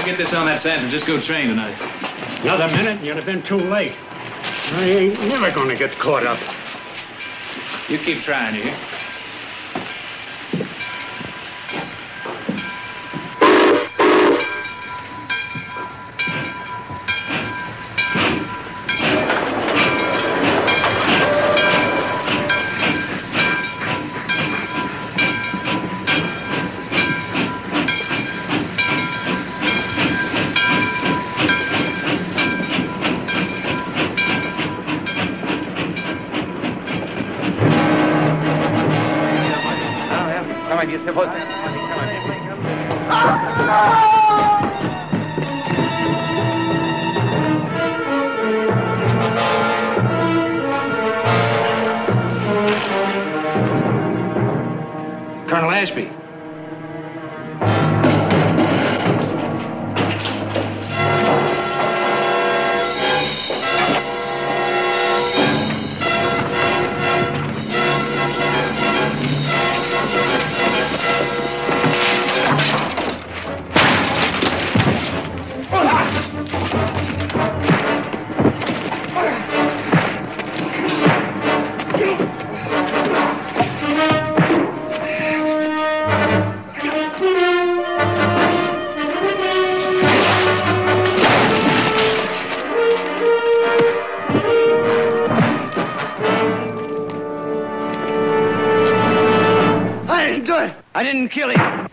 I'll get this on that San Francisco train tonight. Another minute and you'd have been too late. I ain't never gonna get caught up. You keep trying, you hear? Colonel Ashby. I didn't kill him.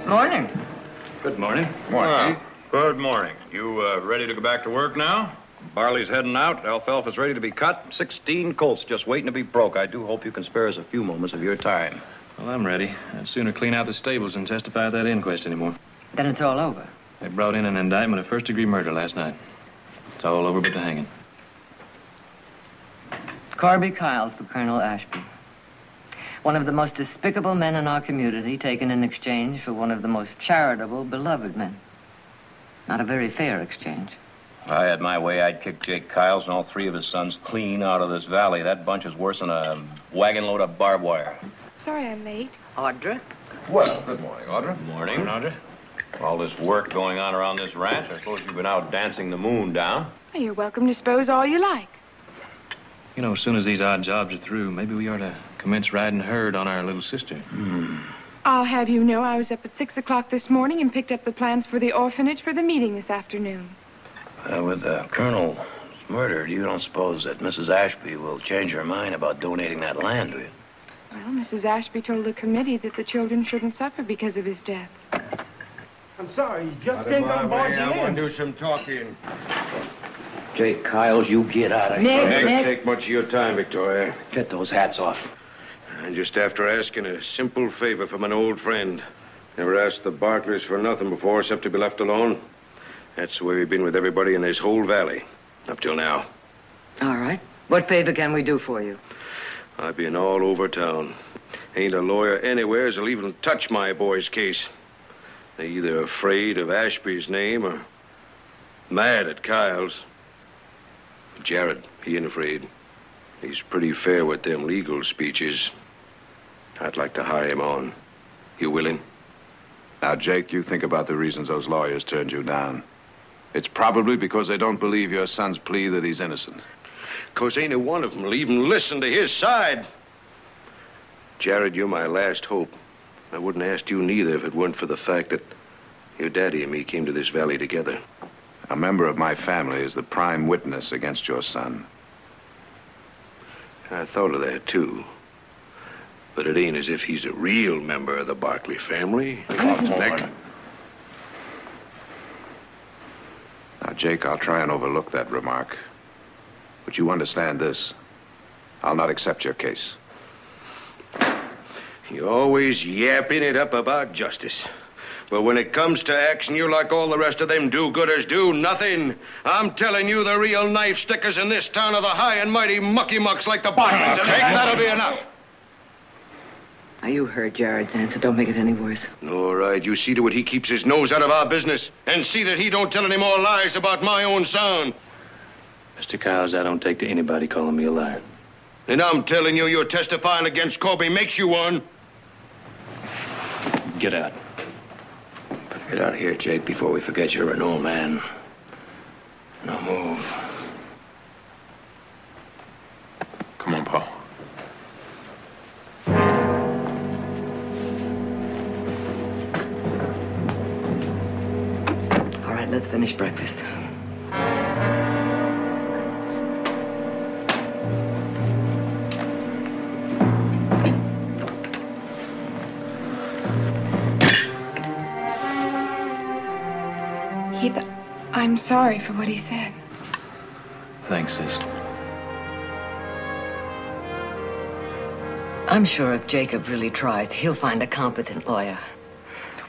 Morning. Good morning. Morning. Good morning. You ready to go back to work now? Barley's heading out. Alfalfa's ready to be cut. 16 colts just waiting to be broke. I do hope you can spare us a few moments of your time. Well, I'm ready. I'd sooner clean out the stables than testify at that inquest anymore. Then it's all over. They brought in an indictment of first-degree murder last night. It's all over but the hanging. Corby Kyles for Colonel Ashby. One of the most despicable men in our community, taken in exchange for one of the most charitable, beloved men. Not a very fair exchange. If I had my way, I'd kick Jake Kyles and all three of his sons clean out of this valley. That bunch is worse than a wagon load of barbed wire. Sorry I'm late. Audra? Well, good morning, Audra. Good morning. Audra. All this work going on around this ranch, I suppose you've been out dancing the moon down. Well, you're welcome to suppose all you like. You know, as soon as these odd jobs are through, maybe we ought to commence riding herd on our little sister. I'll have you know I was up at 6 o'clock this morning and picked up the plans for the orphanage for the meeting this afternoon. With the colonel's murdered, you don't suppose that Mrs. Ashby will change her mind about donating that land, do you? Well, Mrs. Ashby told the committee that the children shouldn't suffer because of his death. I'm sorry, you just came from barging in. I want to do some talking. Jake Kyles, you get out of here. It doesn't take much of your time, Victoria. Get those hats off. And just after asking a simple favor from an old friend. Never asked the Bartleys for nothing before except to be left alone. That's the way we've been with everybody in this whole valley. Up till now. All right. What favor can we do for you? I've been all over town. Ain't a lawyer anywheres will even touch my boy's case. They're either afraid of Ashby's name or mad at Kyles. Jared, he ain't afraid. He's pretty fair with them legal speeches. I'd like to hire him on. You willing? Now, Jake, you think about the reasons those lawyers turned you down. It's probably because they don't believe your son's plea that he's innocent. 'Cause ain't a one of them will even listen to his side. Jared, you're my last hope. I wouldn't have asked you neither if it weren't for the fact that your daddy and me came to this valley together. A member of my family is the prime witness against your son. I thought of that, too. But it ain't as if he's a real member of the Barkley family. Nick. Now, Jake, I'll try and overlook that remark. But you understand this. I'll not accept your case. You're always yapping it up about justice. But when it comes to action, you're like all the rest of them do-gooders do nothing. I'm telling you, the real knife stickers in this town are the high and mighty mucky-mucks like the Barkleys. Jake, that'll be enough. Now, you heard Jared's answer. Don't make it any worse. All right, you see to it he keeps his nose out of our business. And see that he don't tell any more lies about my own son. Mr. Cowles, I don't take to anybody calling me a liar. And I'm telling you, you're testifying against Corby makes you one. Get out. Get out of here, Jake, before we forget you're an old man. Now move. Come on, Paul. All right, let's finish breakfast. Heath, I'm sorry for what he said. Thanks, sis. I'm sure if Jacob really tries, he'll find a competent lawyer.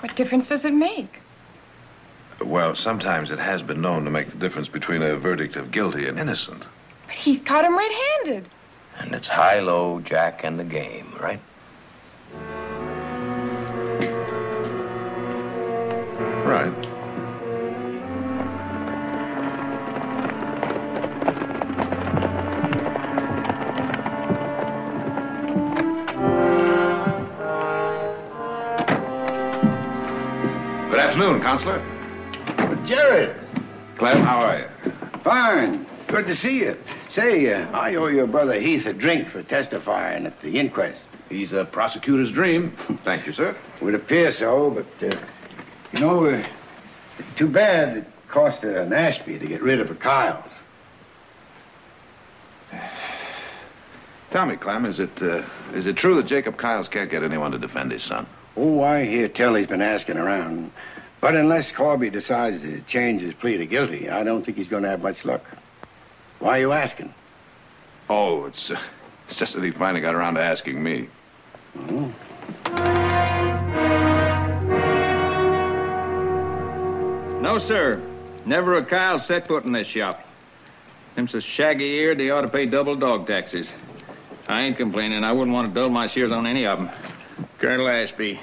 What difference does it make? Well, sometimes it has been known to make the difference between a verdict of guilty and innocent. But Heath caught him red-handed. And it's high-low, Jack, and the game, right? Right. Good afternoon, Counselor. Jared. Clem, how are you? Fine. Good to see you. Say, I owe your brother Heath a drink for testifying at the inquest. He's a prosecutor's dream. Thank you, sir. Would appear so, but, you know, too bad it cost an Ashby to get rid of a Kyles. Tell me, Clem, is it true that Jacob Kyles can't get anyone to defend his son? Oh, I hear tell he's been asking around. But unless Corby decides to change his plea to guilty, I don't think he's going to have much luck. Why are you asking? Oh, it's just that he finally got around to asking me. Oh. No, sir. Never a Kyle set foot in this shop. Them so shaggy-eared, they ought to pay double dog taxes. I ain't complaining. I wouldn't want to dull my shears on any of them. Colonel Ashby.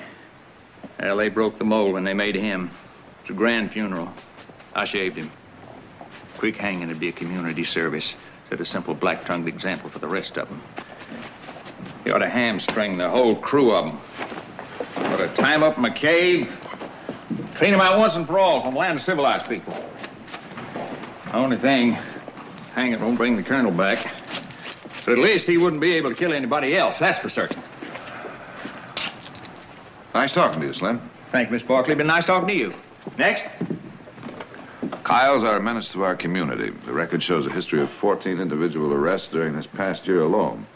Well, they broke the mold when they made him. It's a grand funeral. I shaved him. Quick hanging would be a community service. Set a simple black-tongued example for the rest of them. You ought to hamstring the whole crew of them. Ought to tie 'em up in a cave. Clean them out once and for all from the land of civilized people. The only thing, hanging won't bring the colonel back. But at least he wouldn't be able to kill anybody else, that's for certain. Nice talking to you, Slim. Thank you, Miss Barkley. Been nice talking to you. Next. Kyles are a menace to our community. The record shows a history of 14 individual arrests during this past year alone.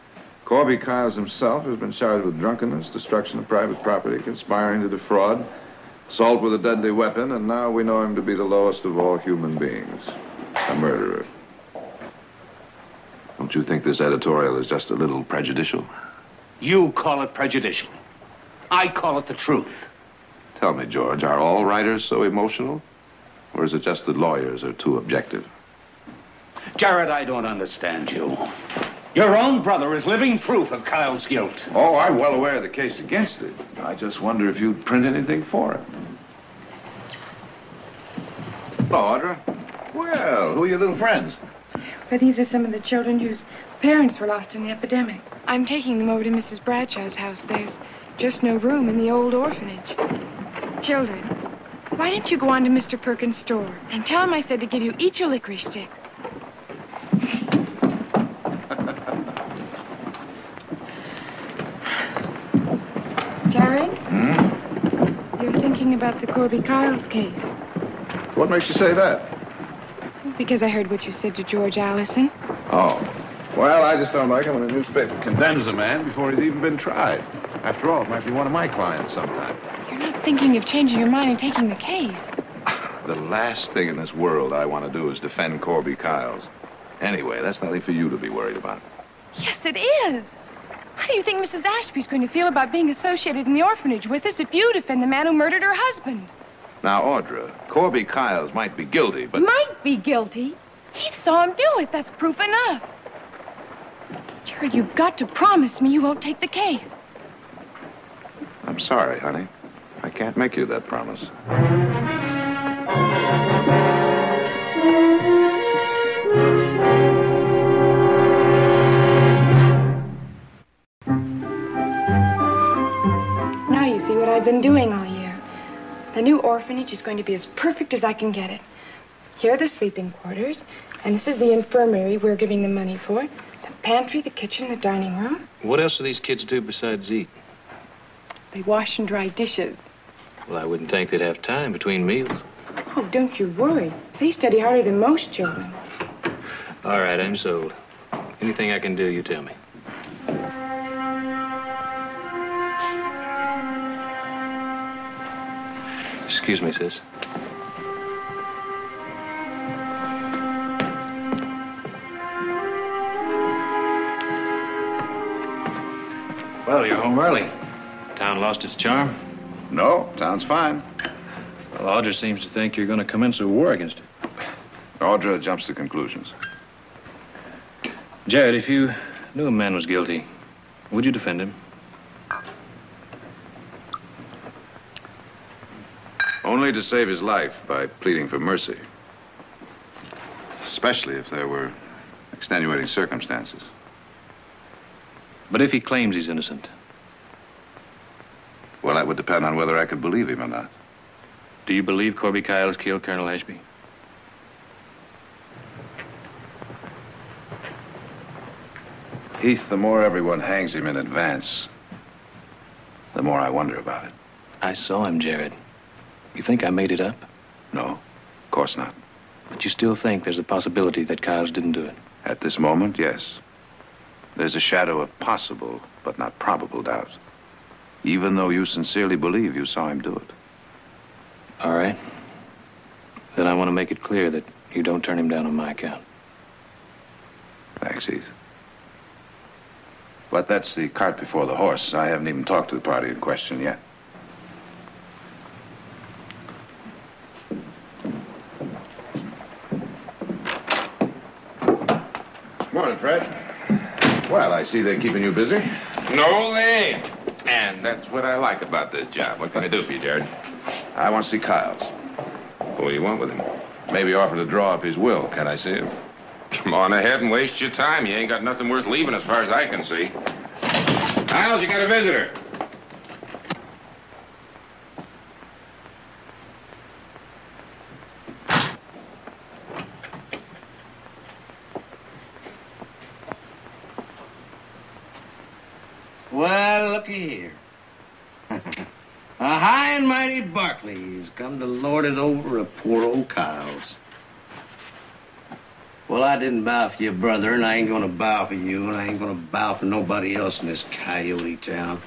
Corby Kyles himself has been charged with drunkenness, destruction of private property, conspiring to defraud, assault with a deadly weapon, and now we know him to be the lowest of all human beings, a murderer. Don't you think this editorial is just a little prejudicial? You call it prejudicial. I call it the truth. Tell me, George, are all writers so emotional? Or is it just that lawyers are too objective? Jared, I don't understand you. Your own brother is living proof of Kyle's guilt. Oh, I'm well aware of the case against it. I just wonder if you'd print anything for it. Hello, Audra. Well, who are your little friends? But these are some of the children whose parents were lost in the epidemic. I'm taking them over to Mrs. Bradshaw's house. There's just no room in the old orphanage. Children, why don't you go on to Mr. Perkins' store and tell him I said to give you each a licorice stick? Jared? Hmm? thinking about the Corby Kyles case. What makes you say that? Because I heard what you said to George Allison. Oh. Well, I just don't like it when a newspaper condemns a man before he's even been tried. After all, it might be one of my clients sometime. You're not thinking of changing your mind and taking the case. The last thing in this world I want to do is defend Corby Kyles. Anyway, that's nothing for you to be worried about. Yes, it is. How do you think Mrs. Ashby's going to feel about being associated in the orphanage with us if you defend the man who murdered her husband? Now, Audra, Corby Kyles might be guilty, but... Might be guilty? He saw him do it. That's proof enough. Jared, you've got to promise me you won't take the case. I'm sorry, honey. I can't make you that promise. Now you see what I've been doing all year. The new orphanage is going to be as perfect as I can get it. Here are the sleeping quarters, and this is the infirmary we're giving the money for. The pantry, the kitchen, the dining room. What else do these kids do besides eat? They wash and dry dishes. Well, I wouldn't think they'd have time between meals. Oh, don't you worry. They study harder than most children. All right, I'm sold. Anything I can do, you tell me. Excuse me, sis. Well, you're home early. Town lost its charm? No, sounds fine. Well, Audra seems to think you're going to commence a war against her. Audra jumps to conclusions. Jared, if you knew a man was guilty, would you defend him? Only to save his life by pleading for mercy. Especially if there were extenuating circumstances. But if he claims he's innocent? Well, that would depend on whether I could believe him or not. Do you believe Corby Kyles killed Colonel Ashby? Heath, the more everyone hangs him in advance, the more I wonder about it. I saw him, Jared. You think I made it up? No, of course not. But you still think there's a possibility that Kyles didn't do it? At this moment, yes. There's a shadow of possible, but not probable doubt. Even though you sincerely believe you saw him do it. All right. Then I want to make it clear that you don't turn him down on my account. Thanks, Heath. But that's the cart before the horse. I haven't even talked to the party in question yet. Morning, Fred. Well, I see they're keeping you busy. No, they ain't. And that's what I like about this job. What can I do for you, Jared? I want to see Kyles. What do you want with him? Maybe offer to draw up his will. Can I see him? Come on ahead and waste your time. You ain't got nothing worth leaving as far as I can see. Kyles, you got a visitor. Well, looky here. A high and mighty Barkley has come to lord it over a poor old Kyles. Well, I didn't bow for your brother, and I ain't gonna bow for you, and I ain't gonna bow for nobody else in this coyote town.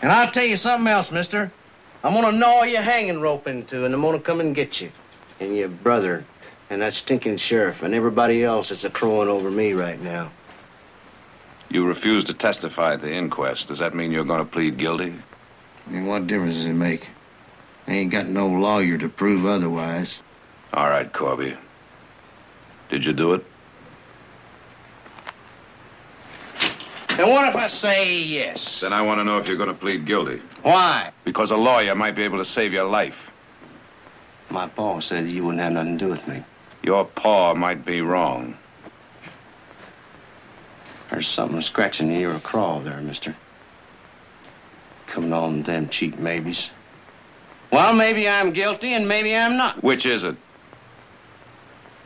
And I'll tell you something else, mister. I'm gonna gnaw your hanging rope into, and I'm gonna come and get you. And your brother, and that stinking sheriff, and everybody else that's a-crowing over me right now. You refuse to testify at the inquest. Does that mean you're going to plead guilty? I mean, what difference does it make? I ain't got no lawyer to prove otherwise. All right, Corby. Did you do it? And what if I say yes? Then I want to know if you're going to plead guilty. Why? Because a lawyer might be able to save your life. My pa said you wouldn't have nothing to do with me. Your paw might be wrong. There's something scratching in your craw there, mister. Coming on them cheap maybes. Well, maybe I'm guilty and maybe I'm not. Which is it?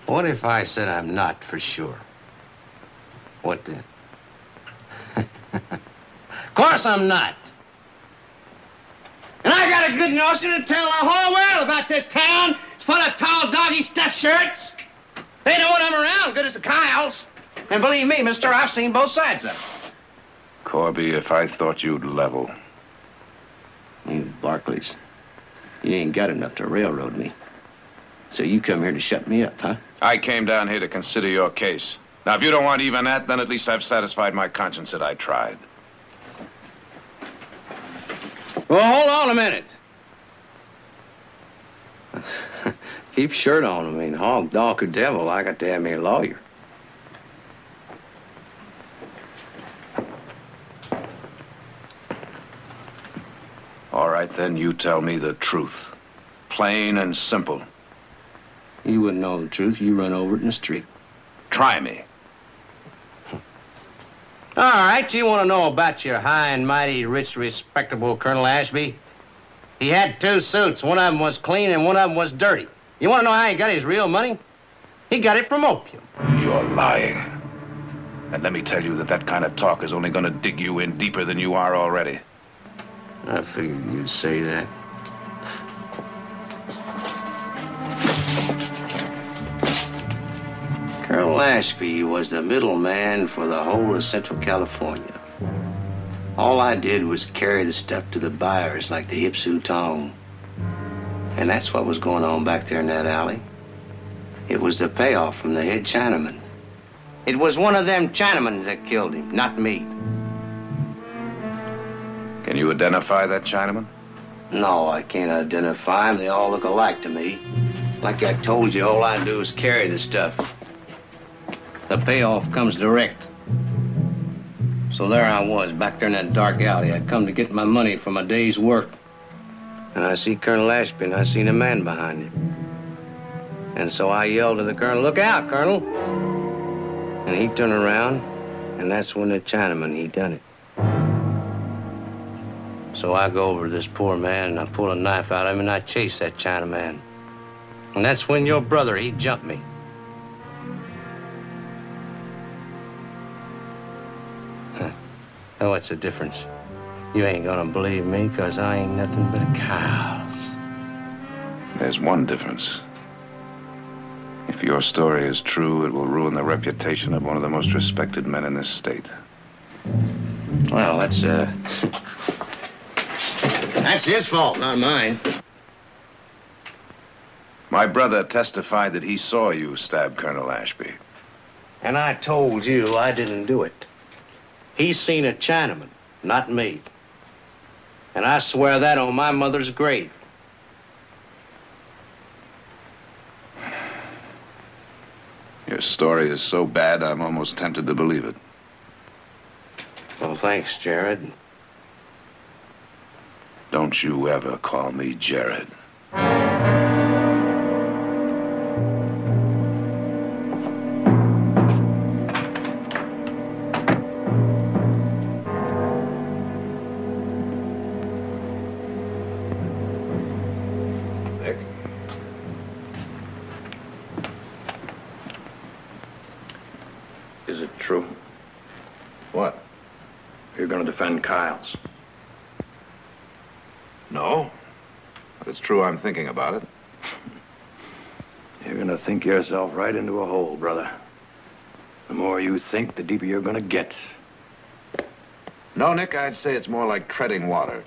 What if I said I'm not for sure? What then? Of course I'm not. And I I got a good notion to tell the whole world about this town. It's full of tall, doggy stuffed shirts. They know what I'm around, good as the Kyles. And believe me, mister, I've seen both sides of it. Corby, if I thought you'd level. You Barclays, you ain't got enough to railroad me. So you come here to shut me up, huh? I came down here to consider your case. Now, if you don't want even that, then at least I've satisfied my conscience that I tried. Well, hold on a minute. Keep shirt on. I mean, hog, dog, or devil, I got to have me a lawyer. All right, then, you tell me the truth. Plain and simple. You wouldn't know the truth. You run over it in the street. Try me. All right, you want to know about your high and mighty, rich, respectable Colonel Ashby? He had 2 suits. One of them was clean and one of them was dirty. You want to know how he got his real money? He got it from opium. You're lying. And let me tell you that that kind of talk is only going to dig you in deeper than you are already. I figured you'd say that. Colonel Ashby was the middleman for the whole of Central California. All I did was carry the stuff to the buyers like the Ipsu Tong. And that's what was going on back there in that alley. It was the payoff from the head Chinaman. It was one of them Chinamans that killed him, not me. Can you identify that Chinaman? No, I can't identify them. They all look alike to me. Like I told you, all I do is carry the stuff. The payoff comes direct. So there I was, back there in that dark alley. I'd come to get my money for my day's work. And I see Colonel Ashby, and I seen a man behind him. And so I yelled to the colonel, "Look out, Colonel!" And he turned around, and that's when the Chinaman, he done it. So I go over to this poor man, and I pull a knife out of him, and I chase that Chinaman. And that's when your brother, he jumped me. Oh, what's the difference? You ain't gonna believe me, 'cause I ain't nothing but a Kyles. There's one difference. If your story is true, it will ruin the reputation of one of the most respected men in this state. Well, that's his fault, not mine. My brother testified that he saw you stab Colonel Ashby. And I told you I didn't do it. He's seen a Chinaman, not me. And I swear that on my mother's grave. Your story is so bad, I'm almost tempted to believe it. Well, thanks, Jared. Don't you ever call me Jared. Is it true? What? You're going to defend Kyles? No, but it's true I'm thinking about it. You're going to think yourself right into a hole, brother. The more you think, the deeper you're going to get. No, Nick, I'd say it's more like treading water.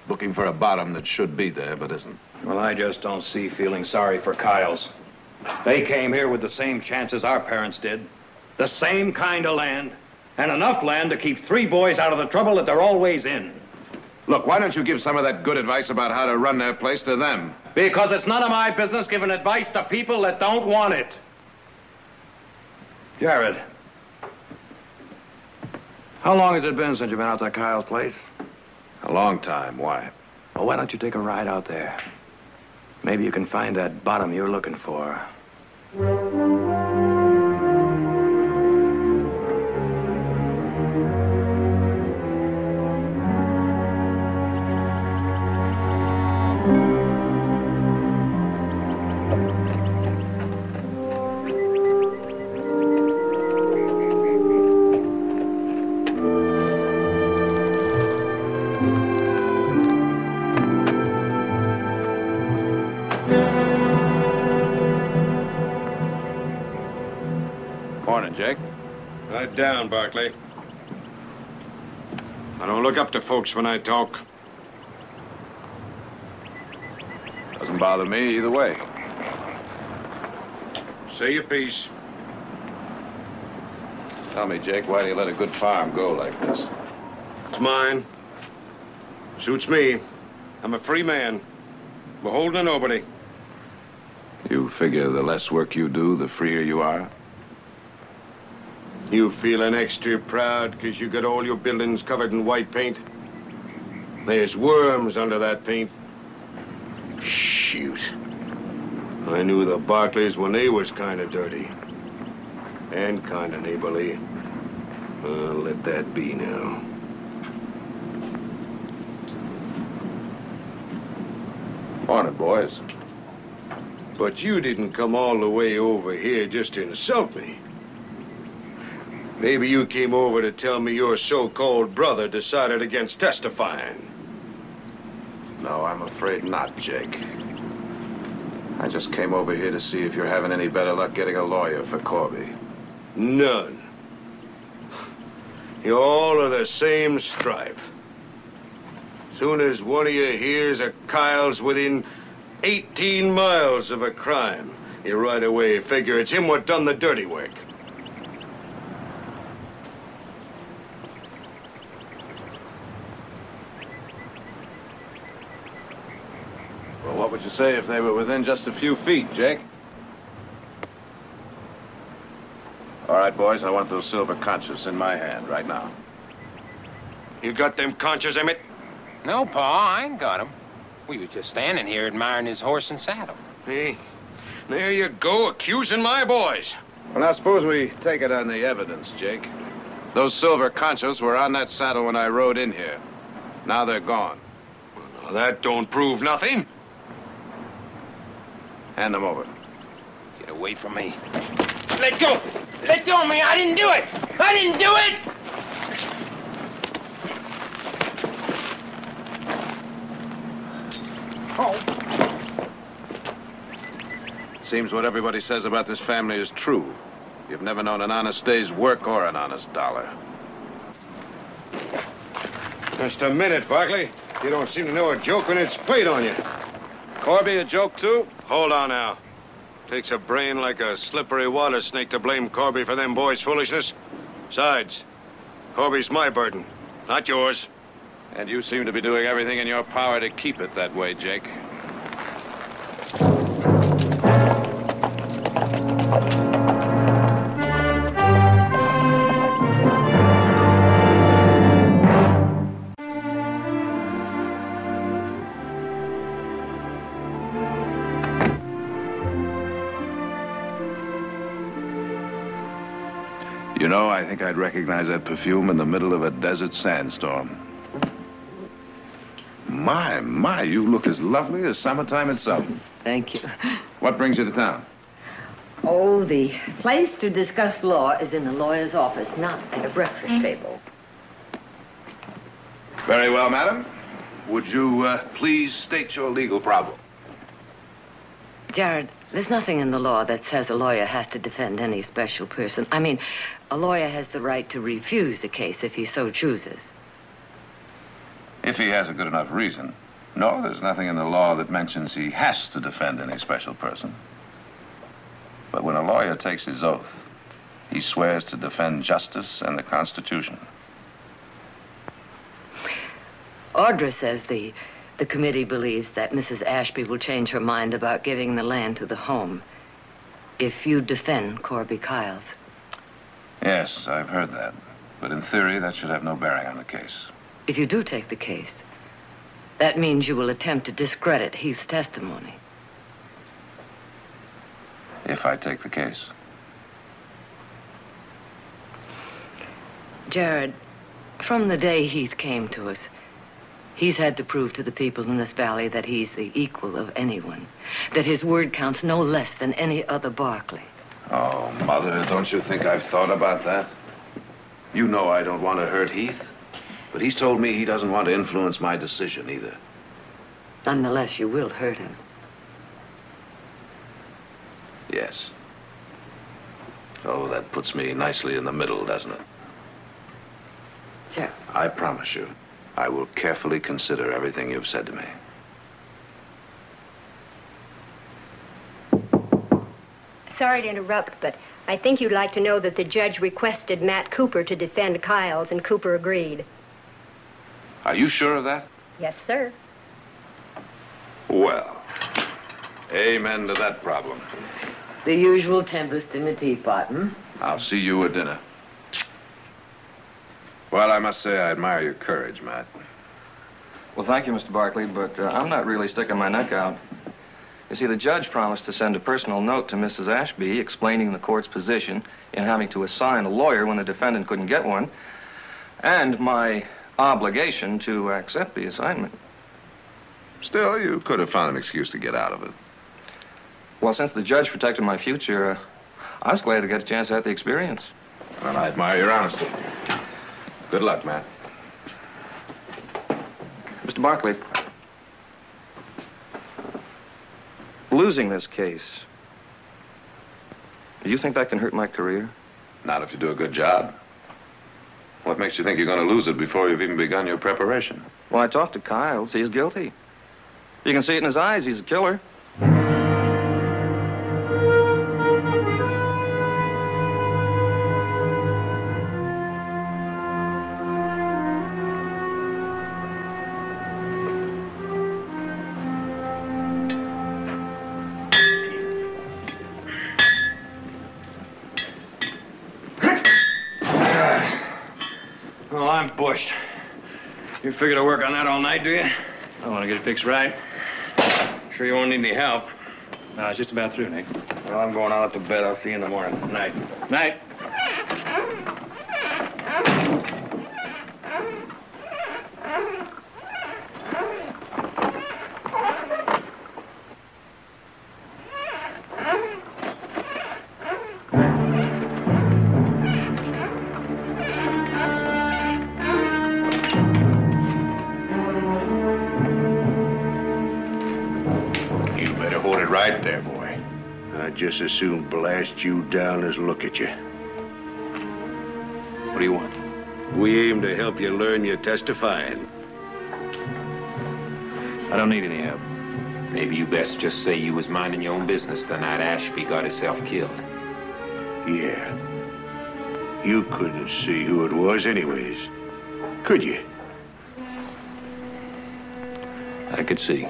Looking for a bottom that should be there, but isn't. Well, I just don't see feeling sorry for Kyles. They came here with the same chances our parents did. The same kind of land, and enough land to keep 3 boys out of the trouble that they're always in. Look, why don't you give some of that good advice about how to run their place to them? Because it's none of my business giving advice to people that don't want it. Jared, how long has it been since you've been out to Kyle's place? A long time. Why? Well, why don't you take a ride out there? Maybe you can find that bottom you're looking for. Jake? Right down, Barkley. I don't look up to folks when I talk. Doesn't bother me either way. Say your piece. Tell me, Jake, why do you let a good farm go like this? It's mine. Suits me. I'm a free man. Beholden to nobody. You figure the less work you do, the freer you are? You feeling extra proud because you got all your buildings covered in white paint? There's worms under that paint. Shoot. I knew the Barkleys when they was kind of dirty. And kind of neighborly. Let that be now. Morning, boys. But you didn't come all the way over here just to insult me. Maybe you came over to tell me your so-called brother decided against testifying. No, I'm afraid not, Jake. I just came over here to see if you're having any better luck getting a lawyer for Corby. None. You all are the same stripe. Soon as one of you hears a Kyle's within 18 miles of a crime, you right away figure it's him what done the dirty work. Well, what would you say if they were within just a few feet, Jake? All right, boys, I want those silver conchas in my hand right now. You got them conchas, Emmett? No, Pa, I ain't got him. We was just standing here admiring his horse and saddle. Hey, there you go, accusing my boys. Well, now, suppose we take it on the evidence, Jake. Those silver conchas were on that saddle when I rode in here. Now they're gone. Well, that don't prove nothing. Hand them over. Get away from me. Let go! Let go of me! I didn't do it! I didn't do it! Oh. Seems what everybody says about this family is true. You've never known an honest day's work or an honest dollar. Just a minute, Barkley. You don't seem to know a joke when it's played on you. Corby a joke, too? Hold on now. Takes a brain like a slippery water snake to blame Corby for them boys' foolishness. Besides, Corby's my burden, not yours. And you seem to be doing everything in your power to keep it that way, Jake. You know, I think I'd recognize that perfume in the middle of a desert sandstorm. My, you look as lovely as summertime itself. Thank you. What brings you to town? Oh, the place to discuss law is in the lawyer's office, not at a breakfast table. Very well, madam. Would you please state your legal problem? Jared, there's nothing in the law that says a lawyer has to defend any special person. I mean, a lawyer has the right to refuse the case if he so chooses. If he has a good enough reason. No, there's nothing in the law that mentions he has to defend any special person. But when a lawyer takes his oath, he swears to defend justice and the Constitution. Audra says the committee believes that Mrs. Ashby will change her mind about giving the land to the home if you defend Corby Kyles. Yes, I've heard that. But in theory, that should have no bearing on the case. If you do take the case, that means you will attempt to discredit Heath's testimony. If I take the case. Jared, from the day Heath came to us, he's had to prove to the people in this valley that he's the equal of anyone, that his word counts no less than any other Barkley. Oh, Mother, don't you think I've thought about that? You know I don't want to hurt Heath, but he's told me he doesn't want to influence my decision either. Nonetheless, you will hurt him. Yes. Oh, that puts me nicely in the middle, doesn't it? Sure. I promise you, I will carefully consider everything you've said to me. Sorry to interrupt, but I think you'd like to know that the judge requested Matt Cooper to defend Kyles, and Cooper agreed. Are you sure of that? Yes, sir. Well, amen to that problem. The usual tempest in the teapot, hmm? I'll see you at dinner. Well, I must say I admire your courage, Matt. Well, thank you, Mr. Barkley, but I'm not really sticking my neck out. You see, the judge promised to send a personal note to Mrs. Ashby explaining the court's position in having to assign a lawyer when the defendant couldn't get one, and my obligation to accept the assignment. Still, you could have found an excuse to get out of it. Well, since the judge protected my future, I was glad to get a chance at the experience. Well, I admire your honesty. Good luck, Matt. Mr. Barkley, losing this case, do you think that can hurt my career? Not if you do a good job. What makes you think you're going to lose it before you've even begun your preparation? Well, I talked to Kyles. He's guilty. You can see it in his eyes. He's a killer. Well, I'm bushed. You figure to work on that all night, do you? I want to get it fixed right. Sure you won't need any help. No, it's just about through, Nick. Well, I'm going out to bed. I'll see you in the morning. Night. Night. Right there, boy. I'd just as soon blast you down as look at you. What do you want? We aim to help you learn your testifying. I don't need any help. Maybe you best just say you was minding your own business the night Ashby got himself killed. Yeah. You couldn't see who it was anyways, could you? I could see.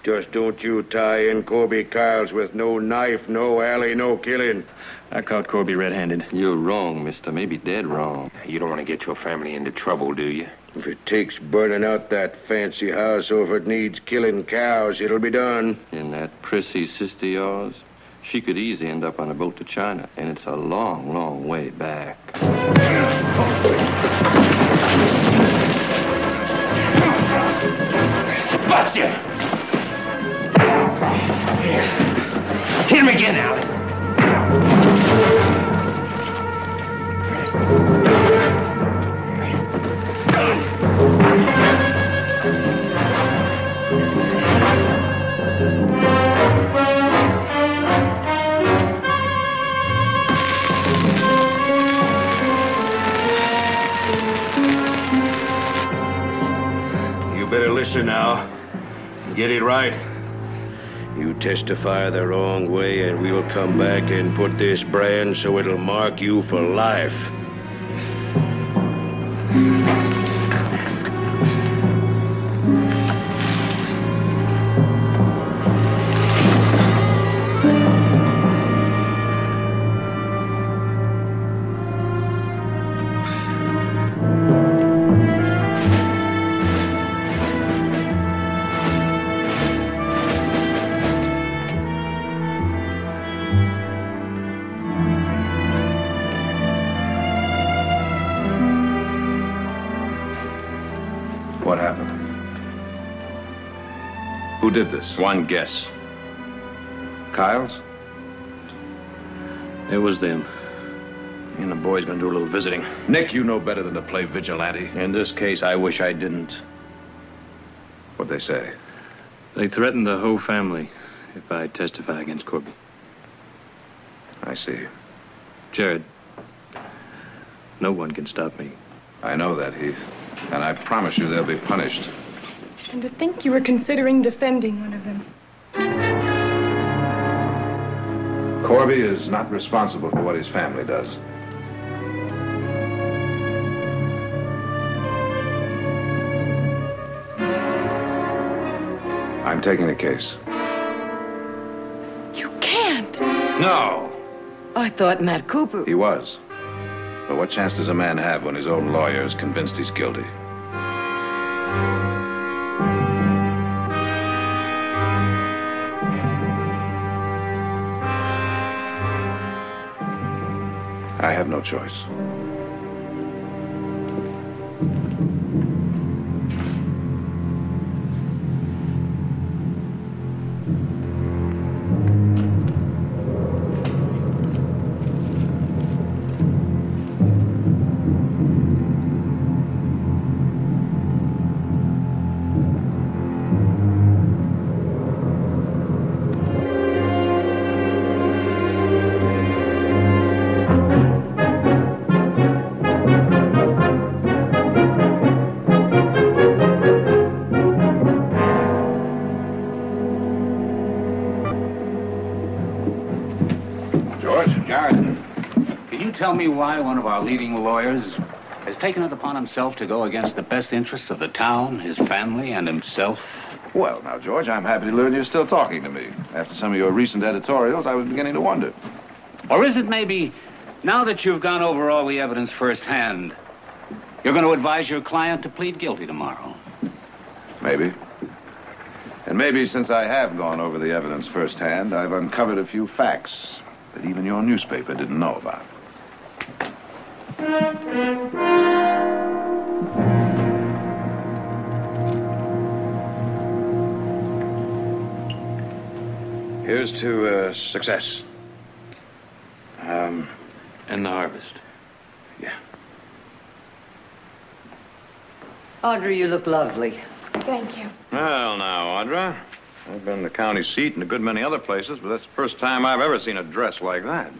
Just don't you tie in Corby Kyles with no knife, no alley, no killing. I caught Corby red-handed. You're wrong, mister. Maybe dead wrong. You don't want to get your family into trouble, do you? If it takes burning out that fancy house or if it needs killing cows, it'll be done. And that prissy sister of yours, she could easily end up on a boat to China, and it's a long, long way back. Bust you! Here. Hit him again, Allie. You better listen now. Get it right. You testify the wrong way, and we'll come back and put this brand so it'll mark you for life. What happened? Who did this? One guess. Kyles? It was them. Me and the boys gonna do a little visiting. Nick, you know better than to play vigilante. In this case, I wish I didn't. What'd they say? They threatened the whole family if I testify against Corby. I see. Jared, no one can stop me. I know that, Heath. And I promise you they'll be punished. And to think you were considering defending one of them. Corby is not responsible for what his family does. I'm taking the case. You can't. No. I thought Matt Cooper... He was. But what chance does a man have when his own lawyer is convinced he's guilty? I have no choice. Tell me why one of our leading lawyers has taken it upon himself to go against the best interests of the town, his family, and himself? Well, now, George, I'm happy to learn you're still talking to me. After some of your recent editorials, I was beginning to wonder. Or is it maybe, now that you've gone over all the evidence firsthand, you're going to advise your client to plead guilty tomorrow? Maybe. And maybe since I have gone over the evidence firsthand, I've uncovered a few facts that even your newspaper didn't know about. Here's to success. And the harvest. Yeah. Audrey, you look lovely. Thank you. Well, now, Audra, I've been in the county seat and a good many other places, but that's the first time I've ever seen a dress like that.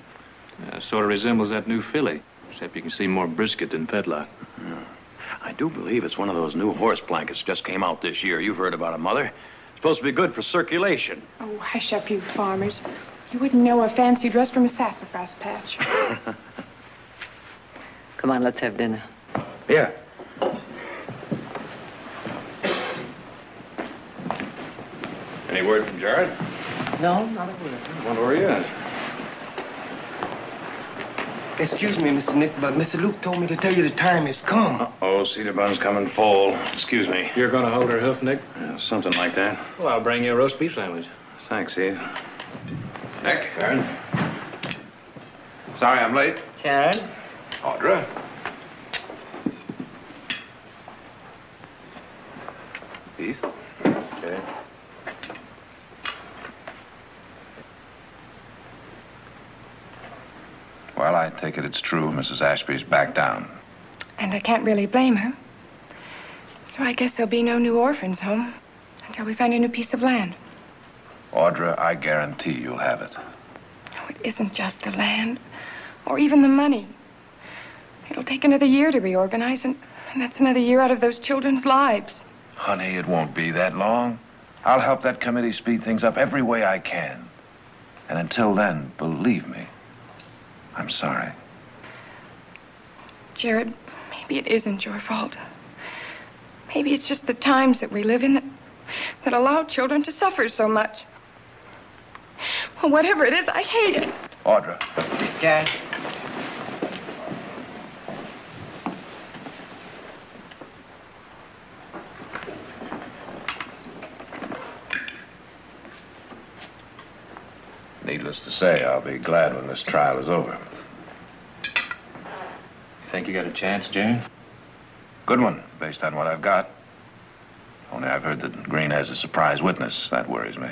Sort of resembles that new filly, except you can see more brisket than fetlock. Yeah. I do believe it's one of those new horse blankets just came out this year. You've heard about it, Mother. It's supposed to be good for circulation. Oh, hush up, you farmers. You wouldn't know a fancy dress from a sassafras patch. Come on, let's have dinner. Yeah. Any word from Jared? No, not a word. Wonder where he is. Excuse me, Mr. Nick, but Mr. Luke told me to tell you the time has come. Uh-oh, Cedar Bun's coming full. Excuse me. You're going to hold her hoof, Nick? Something like that. Well, I'll bring you a roast beef sandwich. Thanks, Heath. Nick, Karen. Sorry I'm late. Jared? Audra. Heath. Okay. Well, I take it it's true. Mrs. Ashby's back down. And I can't really blame her. So I guess there'll be no new orphans home until we find a new piece of land. Audra, I guarantee you'll have it. Oh, it isn't just the land or even the money. It'll take another year to reorganize, and that's another year out of those children's lives. Honey, it won't be that long. I'll help that committee speed things up every way I can. And until then, believe me, I'm sorry. Jared, maybe it isn't your fault. Maybe it's just the times that we live in that allow children to suffer so much. Well, whatever it is, I hate it. Audra. Jared. Needless to say, I'll be glad when this trial is over. You think you got a chance, Jane? Good one, based on what I've got. Only I've heard that Green has a surprise witness. That worries me.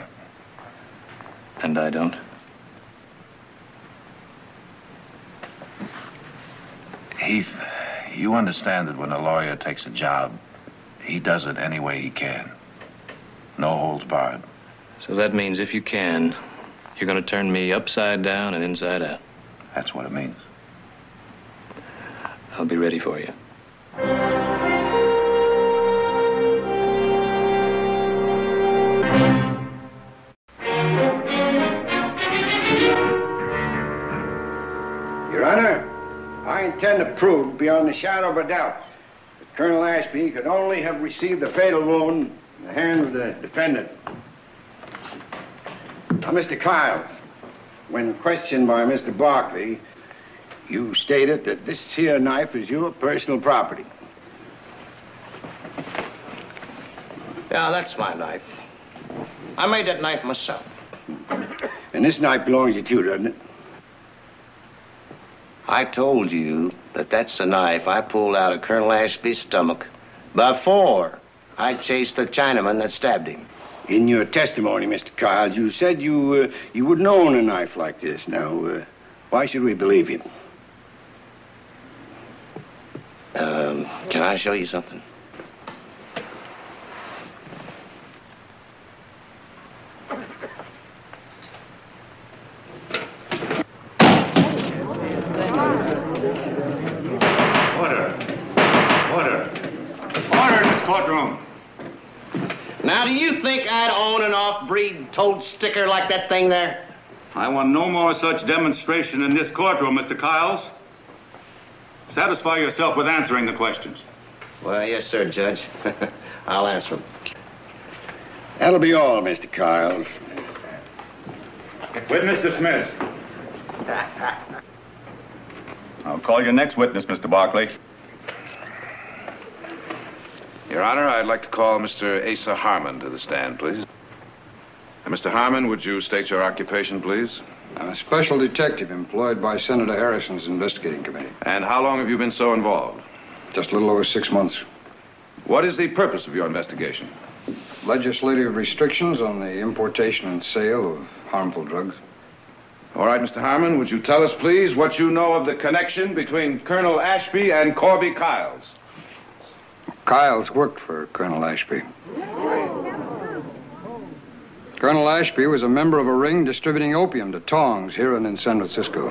And I don't? Heath, you understand that when a lawyer takes a job, he does it any way he can. No holds barred. So that means if you can, you're going to turn me upside down and inside out. That's what it means. I'll be ready for you. Your Honor, I intend to prove beyond the shadow of a doubt that Colonel Ashby could only have received the fatal wound in the hand of the defendant. Now, Mr. Kiles, when questioned by Mr. Barkley, you stated that this here knife is your personal property. Yeah, that's my knife. I made that knife myself. And this knife belongs to you too, doesn't it? I told you that that's the knife I pulled out of Colonel Ashby's stomach before I chased the Chinaman that stabbed him. In your testimony, Mr. Kiles, you said you wouldn't own a knife like this. Now, why should we believe you? Can I show you something? Order in this courtroom. Now, do you think I'd own an off-breed toad sticker like that thing there? I want no more such demonstration in this courtroom, Mr. Kiles. Satisfy yourself with answering the questions. Well, yes, sir, Judge. I'll answer them. That'll be all, Mr. Kiles. Witness dismissed. I'll call your next witness, Mr. Barkley. Your Honor, I'd like to call Mr. Asa Harmon to the stand, please. Mr. Harmon, would you state your occupation, please? I'm a special detective employed by Senator Harrison's investigating committee. And how long have you been so involved? Just a little over 6 months. What is the purpose of your investigation? Legislative restrictions on the importation and sale of harmful drugs. All right, Mr. Harmon, would you tell us, please, what you know of the connection between Colonel Ashby and Corby Kiles? Kiles worked for Colonel Ashby. Colonel Ashby was a member of a ring distributing opium to tongs here and in San Francisco.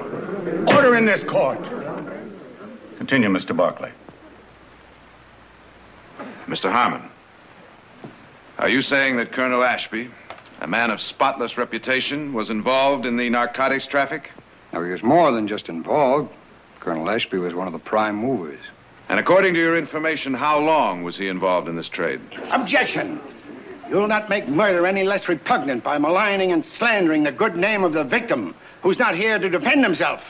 Order in this court. Continue, Mr. Barkley. Mr. Harmon, are you saying that Colonel Ashby, a man of spotless reputation, was involved in the narcotics traffic? Now, he was more than just involved. Colonel Ashby was one of the prime movers. And according to your information, how long was he involved in this trade? Objection! You'll not make murder any less repugnant by maligning and slandering the good name of the victim, who's not here to defend himself.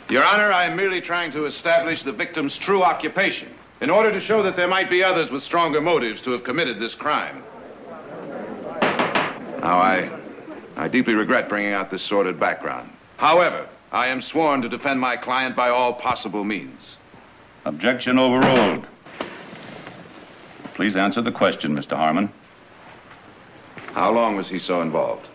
Your Honor, I am merely trying to establish the victim's true occupation in order to show that there might be others with stronger motives to have committed this crime. Now, I deeply regret bringing out this sordid background. However, I am sworn to defend my client by all possible means. Objection overruled. Please answer the question, Mr. Harmon. How long was he so involved?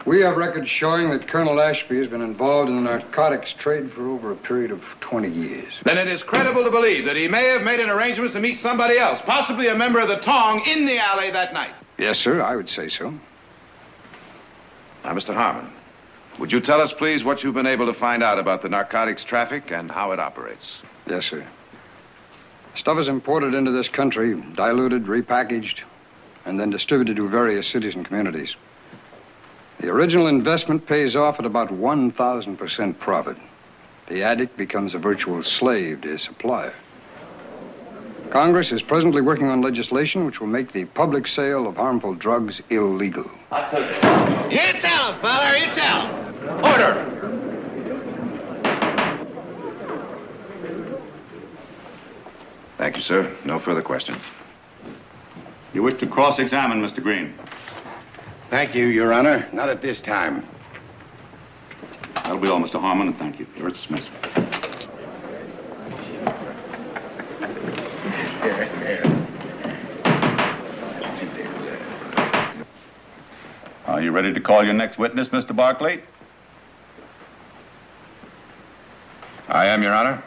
We have records showing that Colonel Ashby has been involved in the narcotics trade for over a period of 20 years. Then it is credible to believe that he may have made an arrangement to meet somebody else, possibly a member of the Tong, in the alley that night. Yes, sir, I would say so. Now, Mr. Harmon, would you tell us, please, what you've been able to find out about the narcotics traffic and how it operates? Yes, sir. Stuff is imported into this country, diluted, repackaged, and then distributed to various cities and communities. The original investment pays off at about 1,000% profit. The addict becomes a virtual slave to his supplier. Congress is presently working on legislation which will make the public sale of harmful drugs illegal. You tell him, Father, you tell him. Order. Thank you, sir. No further questions. You wish to cross-examine Mr. Green? Thank you, Your Honor. Not at this time. That'll be all, Mr. Harmon, and thank you. You're dismissed. Are you ready to call your next witness, Mr. Barkley? I am, Your Honor.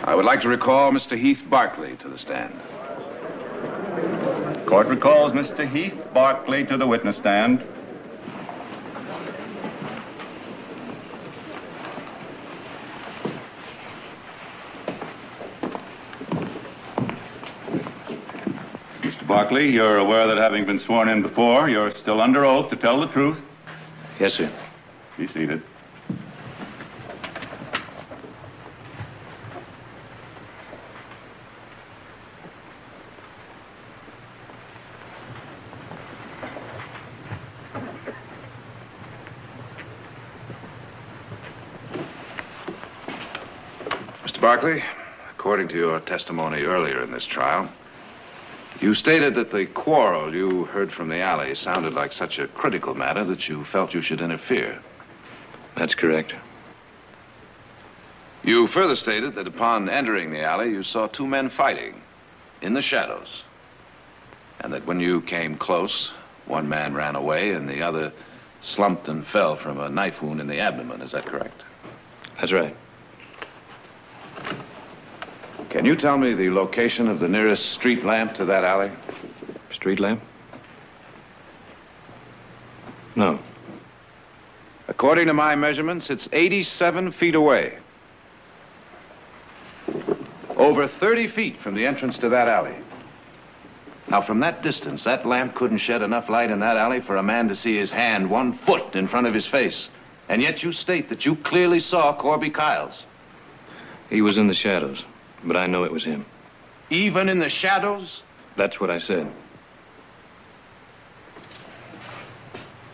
I would like to recall Mr. Heath Barkley to the stand. Court recalls Mr. Heath Barclay to the witness stand. Mr. Barclay, you're aware that having been sworn in before, you're still under oath to tell the truth? Yes, sir. Be seated. Barclay, according to your testimony earlier in this trial, you stated that the quarrel you heard from the alley sounded like such a critical matter that you felt you should interfere. That's correct. You further stated that upon entering the alley, you saw two men fighting in the shadows, and that when you came close, one man ran away and the other slumped and fell from a knife wound in the abdomen. Is that correct? That's right. Can you tell me the location of the nearest street lamp to that alley? Street lamp? No. According to my measurements, it's 87 feet away. Over 30 feet from the entrance to that alley. Now, from that distance, that lamp couldn't shed enough light in that alley for a man to see his hand 1 foot in front of his face. And yet you state that you clearly saw Corby Kiles. He was in the shadows, but I know it was him. Even in the shadows? That's what I said.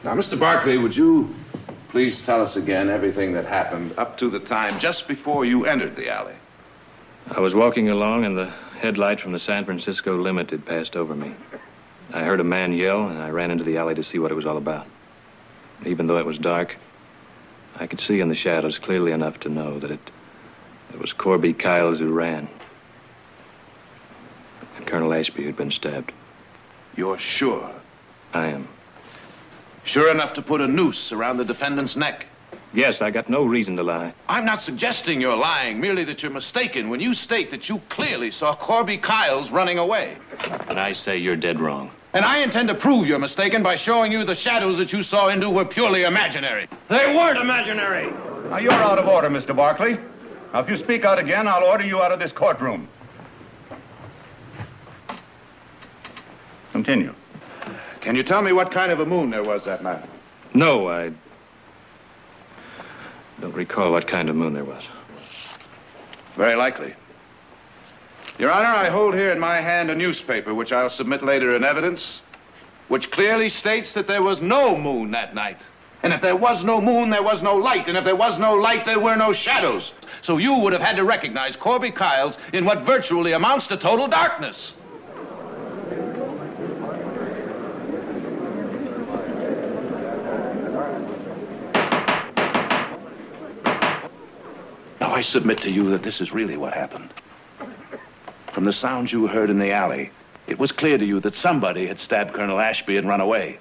Now, Mr. Barclay, would you please tell us again everything that happened up to the time just before you entered the alley? I was walking along and the headlight from the San Francisco Limited passed over me. I heard a man yell and I ran into the alley to see what it was all about. Even though it was dark, I could see in the shadows clearly enough to know that it was Corby Kiles who ran. And Colonel Ashby who'd been stabbed. You're sure? I am. Sure enough to put a noose around the defendant's neck? Yes, I got no reason to lie. I'm not suggesting you're lying, merely that you're mistaken when you state that you clearly saw Corby Kiles running away. And I say you're dead wrong. And I intend to prove you're mistaken by showing you the shadows that you saw into were purely imaginary. They weren't imaginary. Now, you're out of order, Mr. Barclay. Now, if you speak out again, I'll order you out of this courtroom. Continue. Can you tell me what kind of a moon there was that night? No, I don't recall what kind of moon there was. Very likely. Your Honor, I hold here in my hand a newspaper, which I'll submit later in evidence, which clearly states that there was no moon that night. And if there was no moon, there was no light. And if there was no light, there were no shadows. So you would have had to recognize Corby Kiles in what virtually amounts to total darkness. Now, I submit to you that this is really what happened. From the sounds you heard in the alley, it was clear to you that somebody had stabbed Colonel Ashby and run away.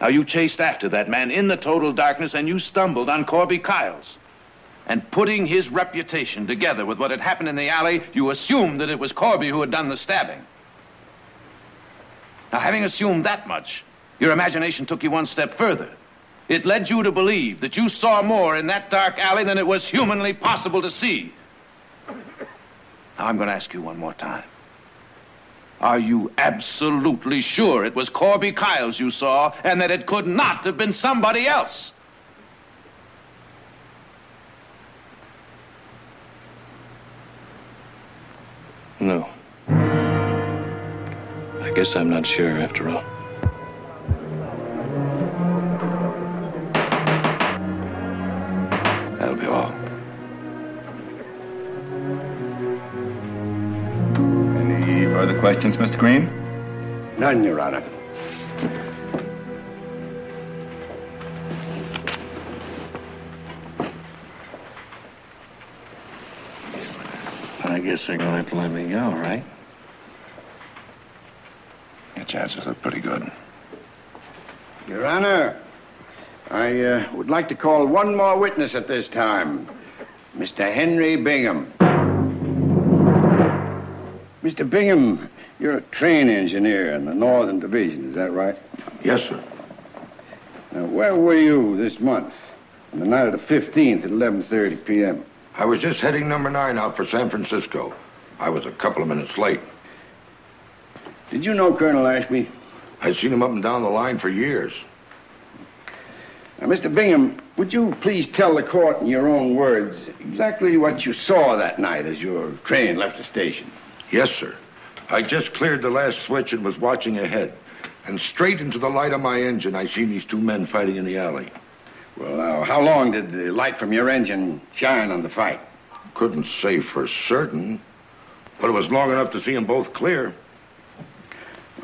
Now, you chased after that man in the total darkness, and you stumbled on Corby Kiles. And putting his reputation together with what had happened in the alley, you assumed that it was Corby who had done the stabbing. Now, having assumed that much, your imagination took you one step further. It led you to believe that you saw more in that dark alley than it was humanly possible to see. Now, I'm going to ask you one more time. Are you absolutely sure it was Corby Kiles you saw and that it could not have been somebody else? No. I guess I'm not sure after all. That'll be all. Any further questions, Mr. Green? None, Your Honor. I guess they're going to have to let me go, right? Your chances look pretty good. Your Honor, I would like to call one more witness at this time. Mr. Henry Bingham. Mr. Bingham, you're a train engineer in the Northern Division, is that right? Yes, sir. Now, where were you this month? On the night of the 15th at 11:30 p.m. I was just heading number 9 out for San Francisco. I was a couple of minutes late. Did you know Colonel Ashby? I'd seen him up and down the line for years. Now, Mr. Bingham, would you please tell the court in your own words exactly what you saw that night as your train left the station? Yes, sir. I just cleared the last switch and was watching ahead. And straight into the light of my engine, I seen these 2 men fighting in the alley. Well, now, how long did the light from your engine shine on the fight? Couldn't say for certain, but it was long enough to see them both clear.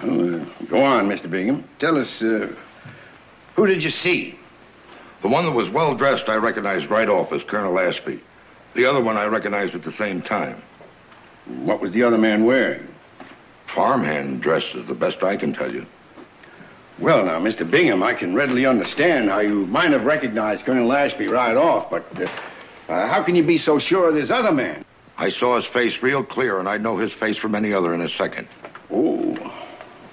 Well, go on, Mr. Bingham. Tell us, who did you see? The one that was well-dressed I recognized right off as Colonel Ashby. The other one I recognized at the same time. What was the other man wearing? Farmhand dress is the best I can tell you. Well, now, Mr. Bingham, I can readily understand how you might have recognized Colonel Ashby right off, but how can you be so sure of this other man? I saw his face real clear, and I'd know his face from any other in a second. Oh,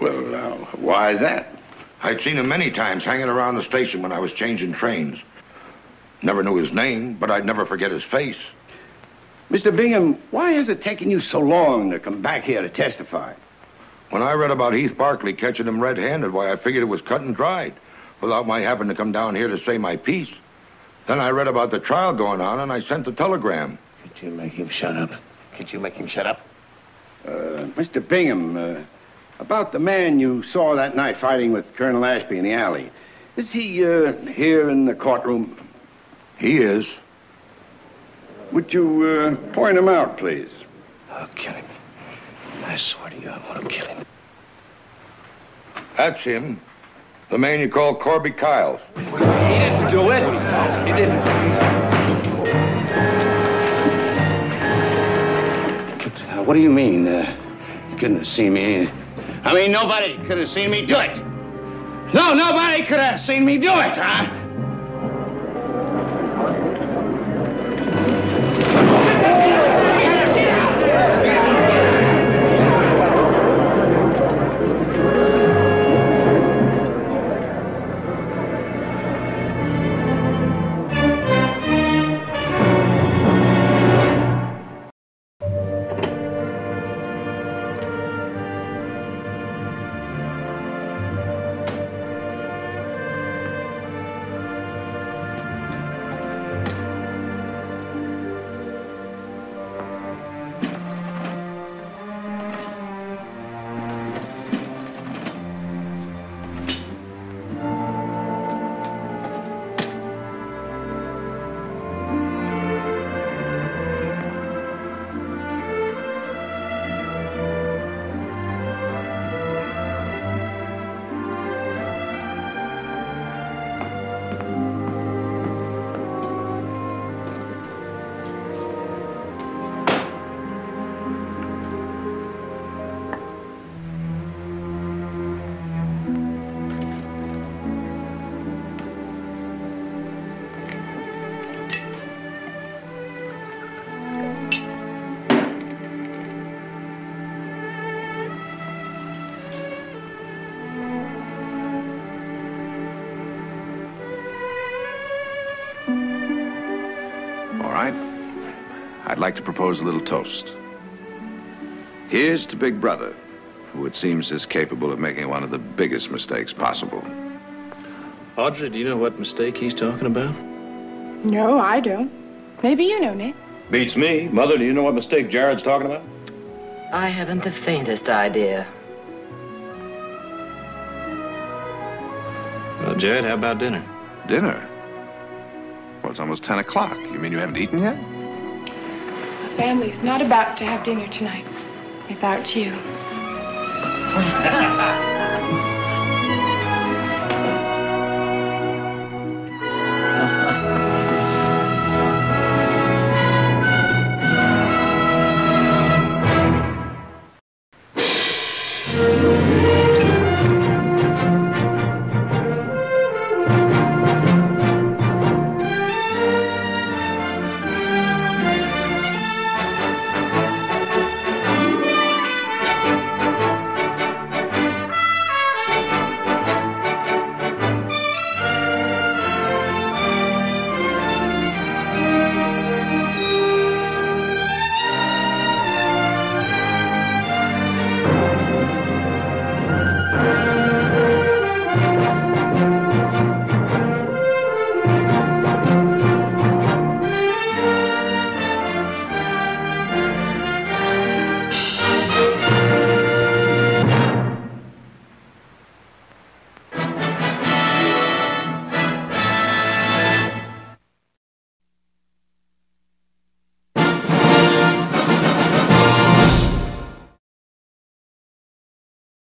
well, now, why is that? I'd seen him many times hanging around the station when I was changing trains. Never knew his name, but I'd never forget his face. Mr. Bingham, why is it taking you so long to come back here to testify? When I read about Heath Barkley catching him red-handed, why, I figured it was cut and dried, without my having to come down here to say my piece. Then I read about the trial going on, and I sent the telegram. Could you make him shut up? Could you make him shut up? Mr. Bingham, about the man you saw that night fighting with Colonel Ashby in the alley. Is he here in the courtroom? He is. Would you point him out, please? I'll kill him. I swear to you, I want to kill him. That's him. The man you call Corby Kyles. He didn't do it. He didn't. What do you mean? You couldn't have seen me? I mean, nobody could have seen me do it. No, nobody could have seen me do it, huh? I'd like to propose a little toast. Here's to Big Brother, who it seems is capable of making one of the biggest mistakes possible. Audrey, do you know what mistake he's talking about? No, I don't. Maybe you know, Nick. Beats me. Mother, do you know what mistake Jared's talking about? I haven't the faintest idea. Well, Jared, how about dinner? Dinner? Well, it's almost 10 o'clock. You mean you haven't eaten yet? My family's not about to have dinner tonight without you.